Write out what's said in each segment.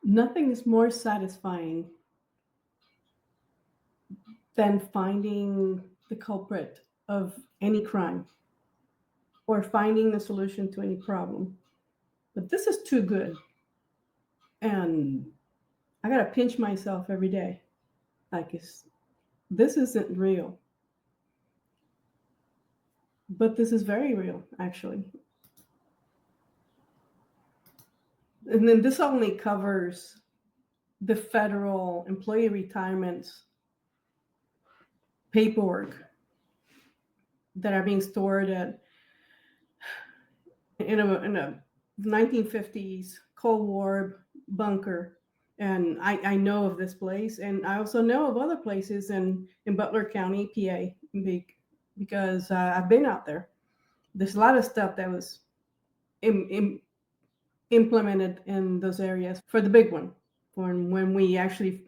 Nothing is more satisfying than finding the culprit of any crime or finding a solution to any problem. But this is too good. And I got to pinch myself every day. Like, this isn't real. But this is very real, actually. And then this only covers the federal employee retirements paperwork that are being stored in a 1950s Cold War bunker. And I know of this place, and I also know of other places in Butler County, PA, because I've been out there. There's a lot of stuff that was implemented in those areas for the big one, when we actually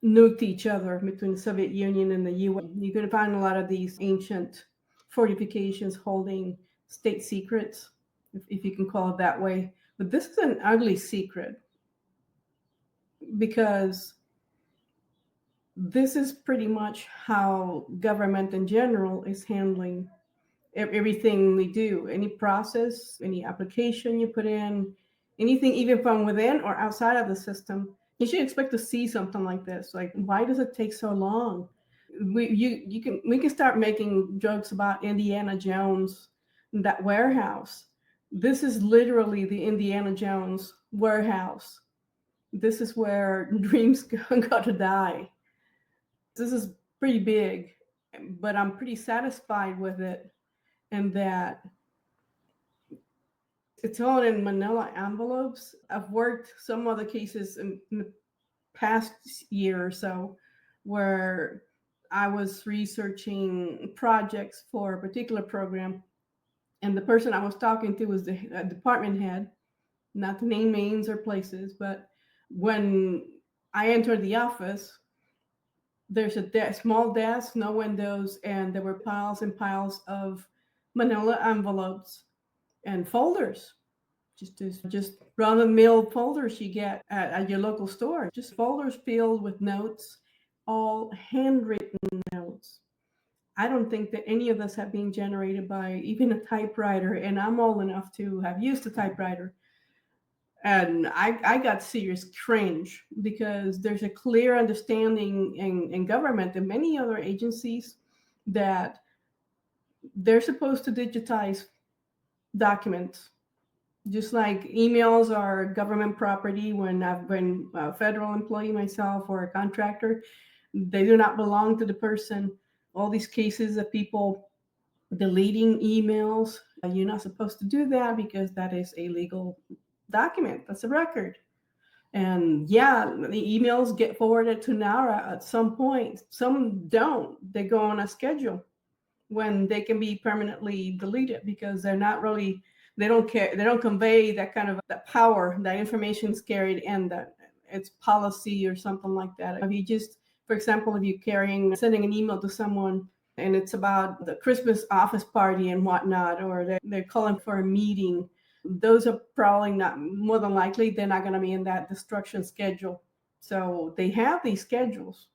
nuked each other between the Soviet Union and the US. You can find a lot of these ancient fortifications holding state secrets, if you can call it that way. But this is an ugly secret because this is pretty much how government in general is handling everything we do. Any process, any application you put in, anything even from within or outside of the system, you should expect to see something like this. Like, why does it take so long? We can start making jokes about Indiana Jones, that warehouse. This is literally the Indiana Jones warehouse. This is where dreams got to die. This is pretty big, but I'm pretty satisfied with it, and that it's all in manila envelopes. I've worked some other cases in the past year or so where I was researching projects for a particular program, and the person I was talking to was the department head, not to name names or places, but when I entered the office, there's a small desk, no windows, and there were piles and piles of manila envelopes and folders, just run of the mill folders you get at your local store, just folders filled with notes, all handwritten notes. I don't think that any of this have been generated by even a typewriter, and I'm old enough to have used a typewriter. And I got serious cringe because there's a clear understanding in government and many other agencies that they're supposed to digitize documents. Just like emails are government property, when I've been a federal employee myself or a contractor, they do not belong to the person. All these cases of people deleting emails, you're not supposed to do that because that is a legal document. That's a record. And yeah, the emails get forwarded to NARA at some point. Some don't. They go on a schedule when they can be permanently deleted because they're not really, they don't care, they don't convey that kind of that power, that information is carried, and that it's policy or something like that. If you just, for example, if you're sending an email to someone and it's about the Christmas office party and whatnot, or they're calling for a meeting, those are probably not, more than likely, they're not going to be in that destruction schedule. So they have these schedules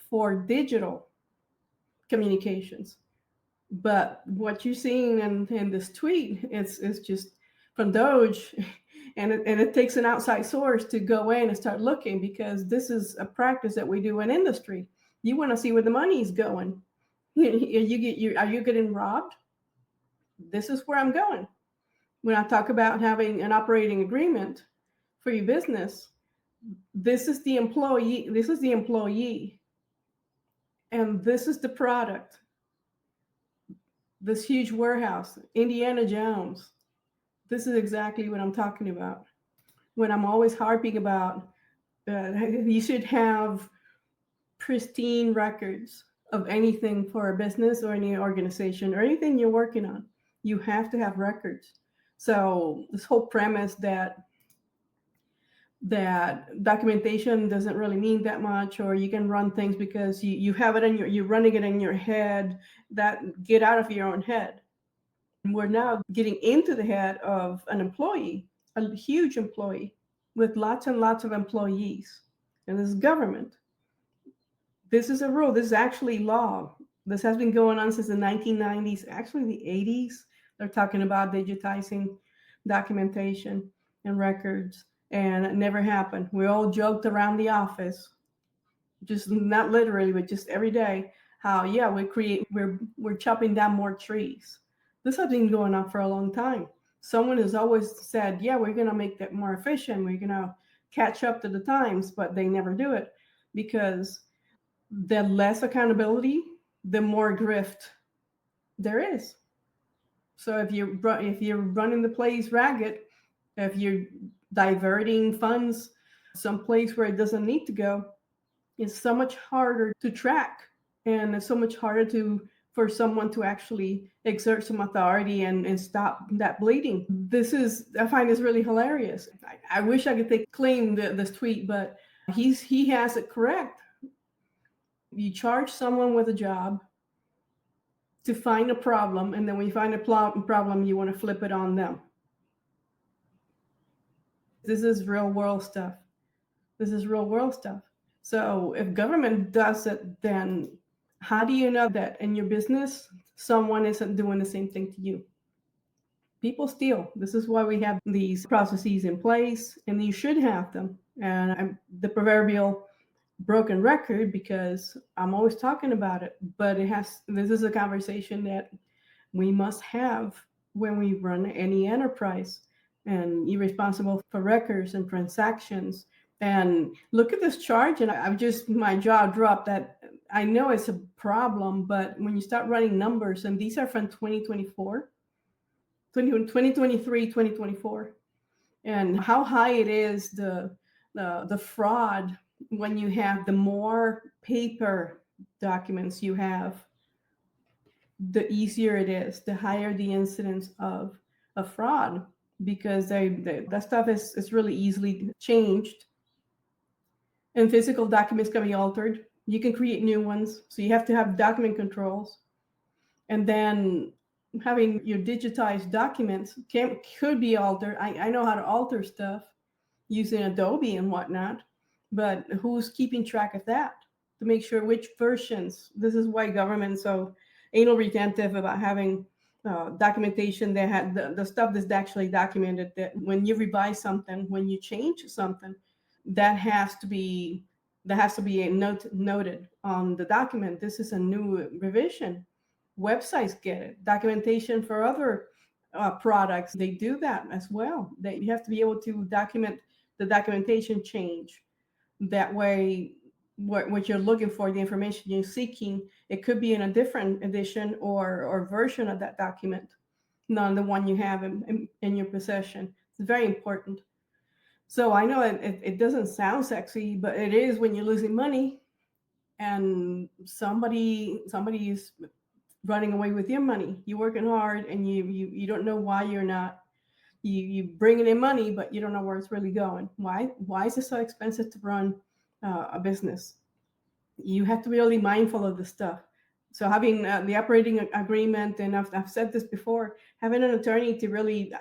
for digital communications. But what you're seeing in this tweet is just from Doge, and it takes an outside source to go in and start looking, because this is a practice that we do in industry. You want to see where the money is going. Are you getting robbed? This is where I'm going. When I talk about having an operating agreement for your business, this is the employee, and this is the product. This huge warehouse, Indiana Jones. This is exactly what I'm talking about. When I'm always harping about, you should have pristine records of anything for a business or any organization or anything you're working on. You have to have records. So this whole premise that documentation doesn't really mean that much, or you can run things because you have it in you're running it in your head, that get out of your own head. And we're now getting into the head of an employee, a huge employee. with lots and lots of employees. And this is government. This is a rule. This is actually law. This has been going on since the 1990s, actually the 80s. They're talking about digitizing documentation and records, and it never happened. We all joked around the office, just not literally, but just every day, how yeah, we're chopping down more trees. This has been going on for a long time. Someone has always said, yeah, we're gonna make that more efficient. We're gonna catch up to the times, but they never do it because the less accountability, the more grift there is. So if you're running the place ragged, if you're diverting funds someplace where it doesn't need to go, it's so much harder to track, and it's so much harder to for someone to actually exert some authority and stop that bleeding. This is I find this really hilarious. I wish I could take claim this tweet, but he has it correct. You charge someone with a job to find a problem, and then when you find a problem, you want to flip it on them. This is real world stuff. This is real world stuff. So if government does it, then how do you know that in your business someone isn't doing the same thing to you? People steal. This is why we have these processes in place, and you should have them. And I'm the proverbial broken record because I'm always talking about it, but this is a conversation that we must have when we run any enterprise, and you're responsible for records and transactions. And look at this charge, and I've just my jaw dropped that I know it's a problem, but when you start running numbers, and these are from 2024, 2023, 2024, and how high it is the fraud when you have the more paper documents you have, the easier it is, the higher the incidence of fraud, because that stuff is really easily changed, and physical documents can be altered. You can create new ones, so you have to have document controls, and then having your digitized documents could be altered. I know how to alter stuff using Adobe and whatnot, but who's keeping track of that to make sure which versions? This is why government's so anal retentive about having documentation that had the stuff that's actually documented, that when you revise something, when you change something, that has to be a noted on the document. This is a new revision. Websites get it. Documentation for other products, they do that as well. You have to be able to document the documentation change. That way, what you're looking for, the information you're seeking, it could be in a different edition or version of that document, not the one you have in your possession. It's very important. So I know it doesn't sound sexy, but it is when you're losing money and somebody is running away with your money. You're working hard and you don't know why you're not you bringing in money, but you don't know where it's really going. Why is it so expensive to run a business? You have to be really mindful of the stuff. So having the operating agreement, and I've said this before, having an attorney to really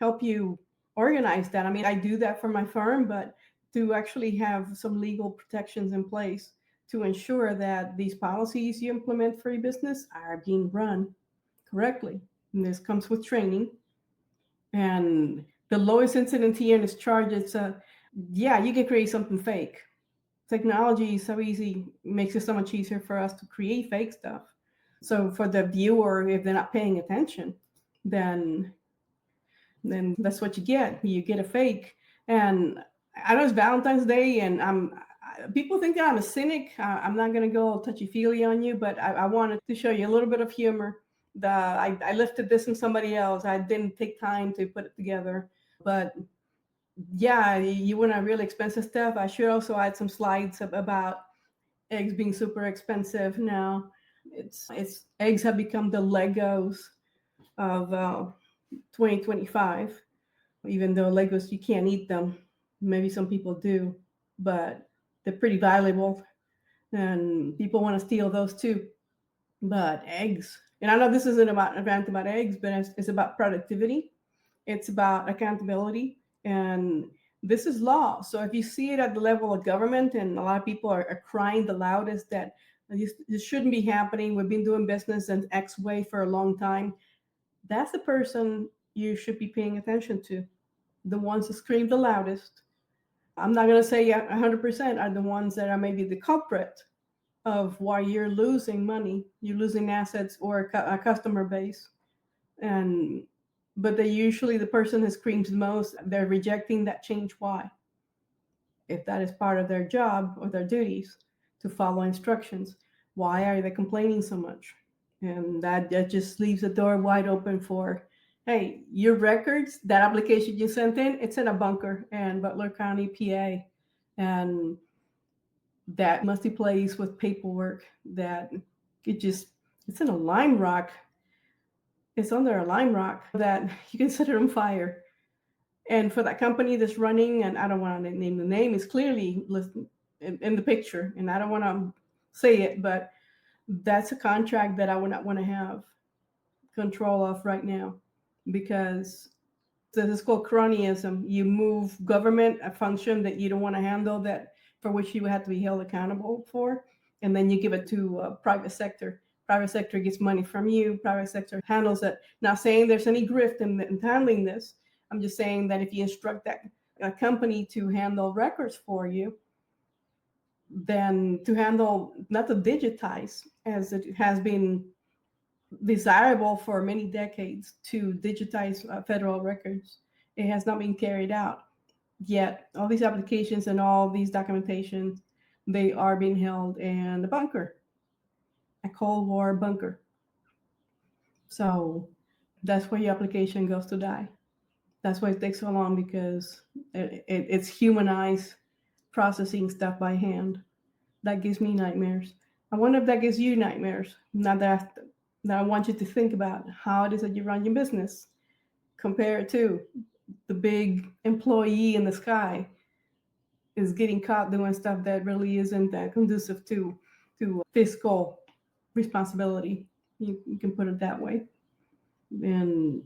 help you organize that. I mean, I do that for my firm, but to actually have some legal protections in place to ensure that these policies you implement for your business are being run correctly. And this comes with training. And the lowest incident here is charge. It's yeah, you can create something fake. Technology is so easy, makes it so much easier for us to create fake stuff. So for the viewer, if they're not paying attention, then that's what you get. You get a fake. And I know it's Valentine's Day, and people think that I'm a cynic. I'm not going to go touchy feely on you, but I wanted to show you a little bit of humor. I lifted this from somebody else. I didn't take time to put it together, but yeah, you want a really expensive stuff. I should also add some slides about eggs being super expensive now. It's eggs have become the Legos of 2025. Even though Legos you can't eat them, maybe some people do, but they're pretty valuable, and people want to steal those too. But eggs, and I know this isn't about an event about eggs, but it's about productivity. It's about accountability, and This is law. So if you see it at the level of government and a lot of people are crying the loudest that this shouldn't be happening, we've been doing business in X way for a long time, that's the person you should be paying attention to. The ones that scream the loudest. I'm not going to say 100% are the ones that are maybe the culprit of why you're losing money, you're losing assets or a customer base. And but they usually the person that screams the most, they're rejecting that change. Why? If that is part of their job or their duties to follow instructions, why are they complaining so much? And that just leaves the door wide open for, hey, your records, that application you sent in, it's in a bunker in Butler County, PA. And that musty place with paperwork that it's in a lime rock. It's under a lime rock that you can set it on fire. And for that company that's running, and I don't want to name the name, is clearly listed in the picture, and I don't want to say it, but that's a contract that I would not want to have control of right now, because this is called cronyism. You move government, a function that you don't want to handle, that for which you would have to be held accountable for, and then you give it to private sector. Private sector gets money from you. Private sector handles it. Not saying there's any grift in handling this. I'm just saying that if you instruct that a company to handle records for you, then to handle, not to digitize, as it has been desirable for many decades to digitize federal records. It has not been carried out yet. All these applications and all these documentations, they are being held in a bunker, a Cold War bunker. So that's where your application goes to die. That's why it takes so long, because it's humanized processing stuff by hand. That gives me nightmares. I wonder if that gives you nightmares. Now that I want you to think about how it is that you run your business compared to the big employee in the sky is getting caught doing stuff that really isn't that conducive to fiscal responsibility. You can put it that way. And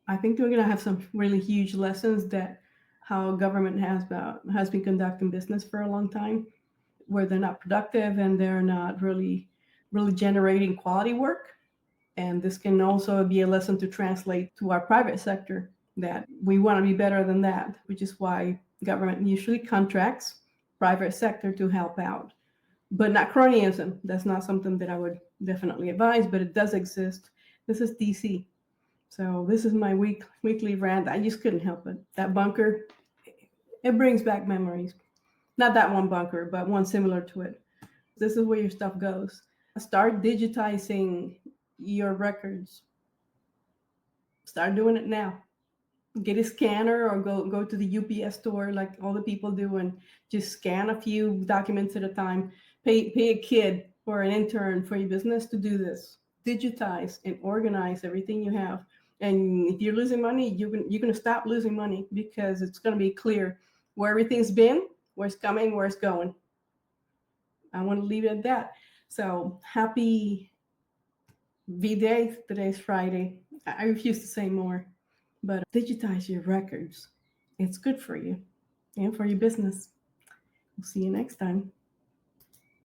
I think we're going to have some really huge lessons that how government has been conducting business for a long time, where they're not productive and they're not really generating quality work. And this can also be a lesson to translate to our private sector, that we want to be better than that, which is why government usually contracts private sector to help out. But not cronyism. That's not something that I would definitely advise, but it does exist. This is DC. So this is my weekly rant. I just couldn't help it. That bunker, it brings back memories. Not that one bunker, but one similar to it. This is where your stuff goes. Start digitizing your records. Start doing it now. Get a scanner or go to the UPS store like all the people do and just scan a few documents at a time. Pay a kid or an intern for your business to do this. Digitize and organize everything you have. And if you're losing money, you're going to stop losing money, because it's going to be clear where everything's been, where it's coming, where it's going. I want to leave it at that. So happy V-Day. Today's Friday. I refuse to say more, but digitize your records. It's good for you and for your business. We'll see you next time.